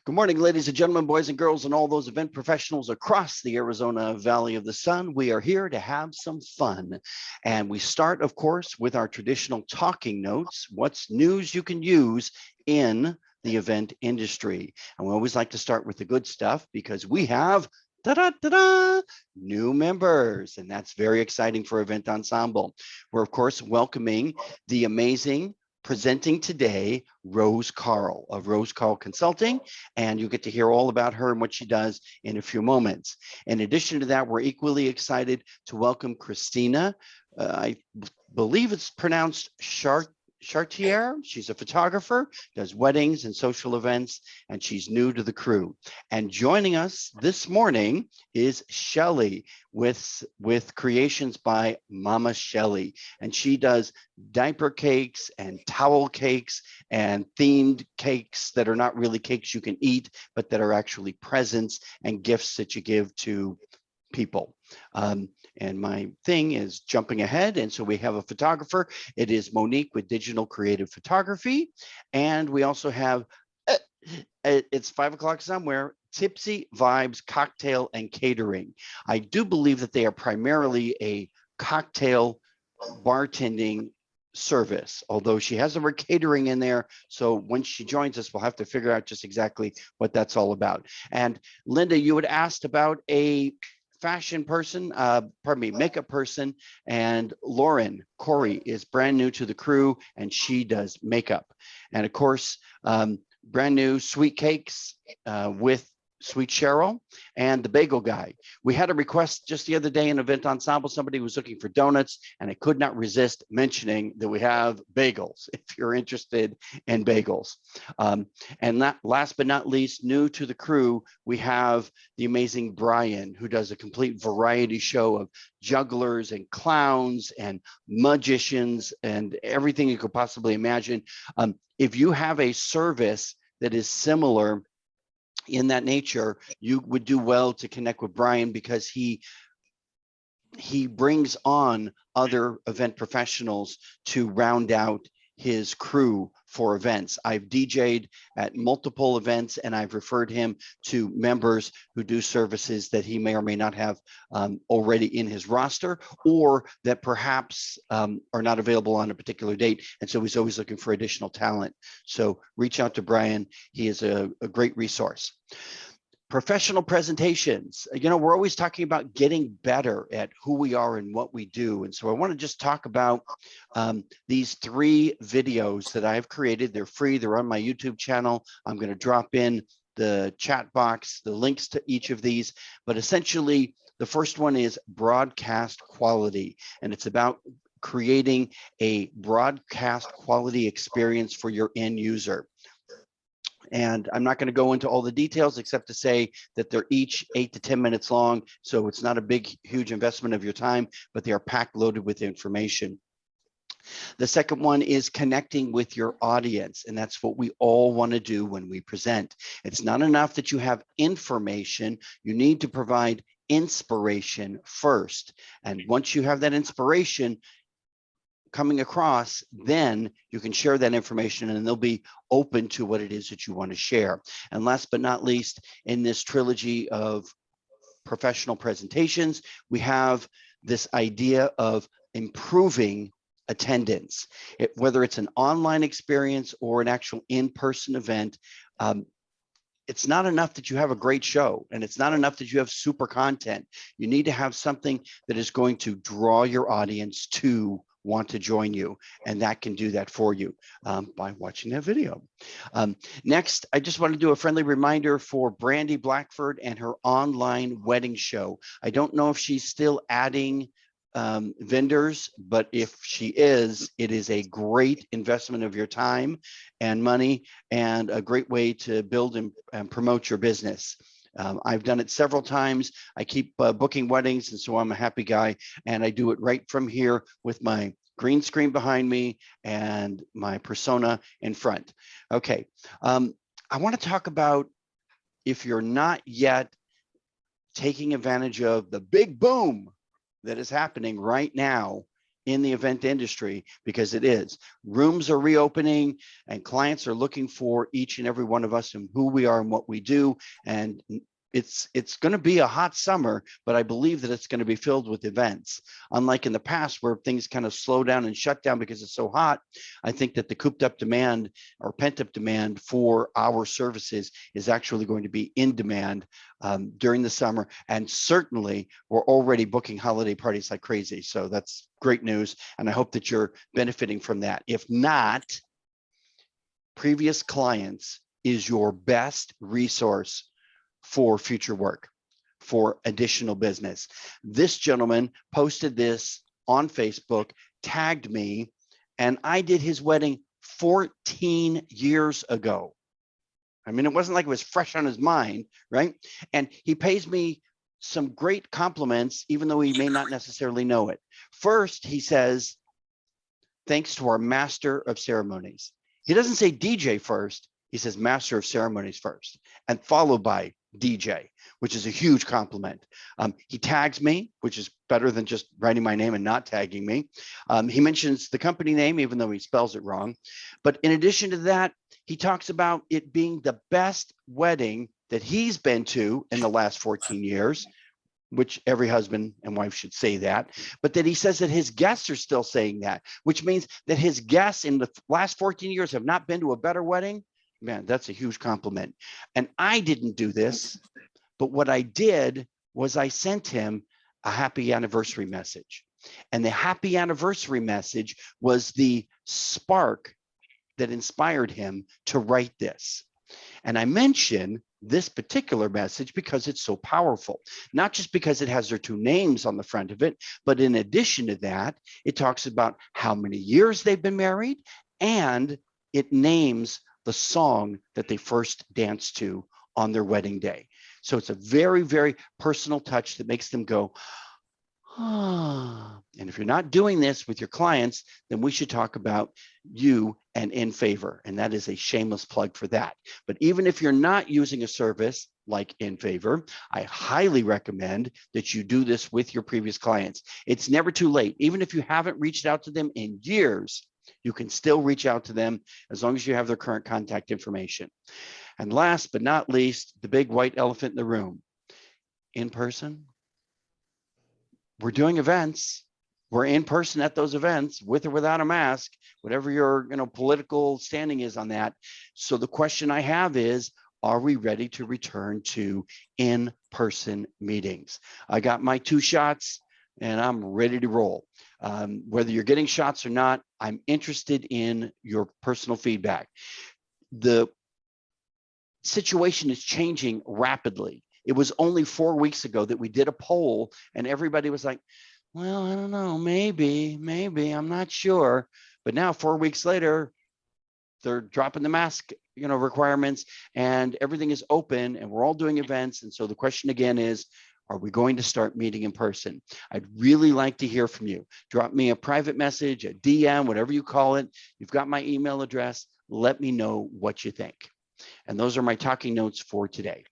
Good morning, ladies and gentlemen, boys and girls, and all those event professionals across the Arizona Valley of the Sun. We are here to have some fun. And we start, of course, with our traditional talking notes. What's news you can use in the event industry? And we always like to start with the good stuff because we have new members, and that's very exciting for Event Ensemble. We're, of course, welcoming the amazing presenting today, Rose Carl of Rose Carl Consulting, and you get to hear all about her and what she does in a few moments. In addition to that, we're equally excited to welcome Christina. I believe it's pronounced Chartier. She's a photographer, does weddings and social events, and she's new to the crew. And joining us this morning is Shelly with creations by Mama Shelly. And she does diaper cakes and towel cakes and themed cakes that are not really cakes you can eat, but that are actually presents and gifts that you give to people. And my thing is jumping ahead. And so we have a photographer. It is Monique with Digital Creative Photography. And we also have, it's 5 o'clock somewhere, Tipsy Vibes Cocktail and Catering. I do believe that they are primarily a cocktail bartending service, although she has the word catering in there. So when she joins us, we'll have to figure out just exactly what that's all about. And Linda, you had asked about a fashion person, makeup person, and Lauren Corey is brand new to the crew and she does makeup. And of course, brand new sweet cakes with Sweet Cheryl and the bagel guy. We had a request just the other day in Event Ensemble. Somebody was looking for donuts and I could not resist mentioning that we have bagels if you're interested in bagels. And last but not least, new to the crew, we have the amazing Brian, who does a complete variety show of jugglers and clowns and magicians and everything you could possibly imagine. If you have a service that is similar in that nature, you would do well to connect with Brian because he brings on other event professionals to round out his crew for events. I've DJ'd at multiple events and I've referred him to members who do services that he may or may not have already in his roster, or that perhaps are not available on a particular date. And so he's always looking for additional talent. So reach out to Brian. He is a great resource. Professional presentations. You know, we're always talking about getting better at who we are and what we do. And so I want to just talk about these 3 videos that I've created. They're free. They're on my YouTube channel. I'm going to drop in the chat box, the links to each of these. But essentially, the first one is broadcast quality. And it's about creating a broadcast quality experience for your end user. And I'm not going to go into all the details except to say that they're each 8 to 10 minutes long. So it's not a big, huge investment of your time, but they are packed loaded with information. The second one is connecting with your audience. And that's what we all want to do when we present. It's not enough that you have information. You need to provide inspiration first. And once you have that inspiration coming across, then you can share that information and they'll be open to what it is that you want to share. And last but not least, in this trilogy of professional presentations, we have this idea of improving attendance. Whether it's an online experience or an actual in-person event, it's not enough that you have a great show and it's not enough that you have super content. You need to have something that is going to draw your audience to want to join you, and that can do that for you by watching that video. Next, I just want to do a friendly reminder for Brandy Blackford and her online wedding show. I don't know if she's still adding vendors, but if she is, it is a great investment of your time and money and a great way to build and promote your business. I've done it several times. I keep booking weddings, and so I'm a happy guy. And I do it right from here with my green screen behind me and my persona in front. Okay, I want to talk about, if you're not yet taking advantage of the big boom that is happening right now in the event industry, because it is. Rooms are reopening and clients are looking for each and every one of us and who we are and what we do. And it's going to be a hot summer, but I believe that it's going to be filled with events. Unlike in the past where things kind of slow down and shut down because it's so hot, I think that the cooped up demand or pent up demand for our services is actually going to be in demand during the summer. And certainly we're already booking holiday parties like crazy. So that's great news. And I hope that you're benefiting from that. If not, previous clients is your best resource for future work, for additional business. This gentleman posted this on Facebook, tagged me, and I did his wedding 14 years ago. I mean, it wasn't like it was fresh on his mind, right? And he pays me some great compliments, even though he may not necessarily know it. First, he says, thanks to our master of ceremonies. He doesn't say DJ first. He says master of ceremonies first, and followed by DJ, which is a huge compliment. He tags me, which is better than just writing my name and not tagging me. He mentions the company name, even though he spells it wrong. But in addition to that, he talks about it being the best wedding that he's been to in the last 14 years, which every husband and wife should say that, but that he says that his guests are still saying that, which means that his guests in the last 14 years have not been to a better wedding. Man, that's a huge compliment. And I didn't do this, but what I did was I sent him a happy anniversary message. And the happy anniversary message was the spark that inspired him to write this. And I mention this particular message because it's so powerful, not just because it has their two names on the front of it, but in addition to that, it talks about how many years they've been married, and it names the song that they first danced to on their wedding day. So it's a very, very personal touch that makes them go, ah. And if you're not doing this with your clients, then we should talk about you and In Favor. And that is a shameless plug for that. But even if you're not using a service like In Favor, I highly recommend that you do this with your previous clients. It's never too late. Even if you haven't reached out to them in years, you can still reach out to them as long as you have their current contact information. And last but not least, the big white elephant in the room, in person. We're doing events. We're in person at those events with or without a mask, whatever your political standing is on that. So the question I have is, are we ready to return to in-person meetings? I got my 2 shots and I'm ready to roll. Whether you're getting shots or not, I'm interested in your personal feedback. The situation is changing rapidly. It was only 4 weeks ago that we did a poll and everybody was like, well, I don't know, maybe, I'm not sure. But now 4 weeks later, they're dropping the mask, requirements, and everything is open and we're all doing events. And so the question again is, are we going to start meeting in person? I'd really like to hear from you. Drop me a private message, a DM, whatever you call it. You've got my email address. Let me know what you think. And those are my talking notes for today.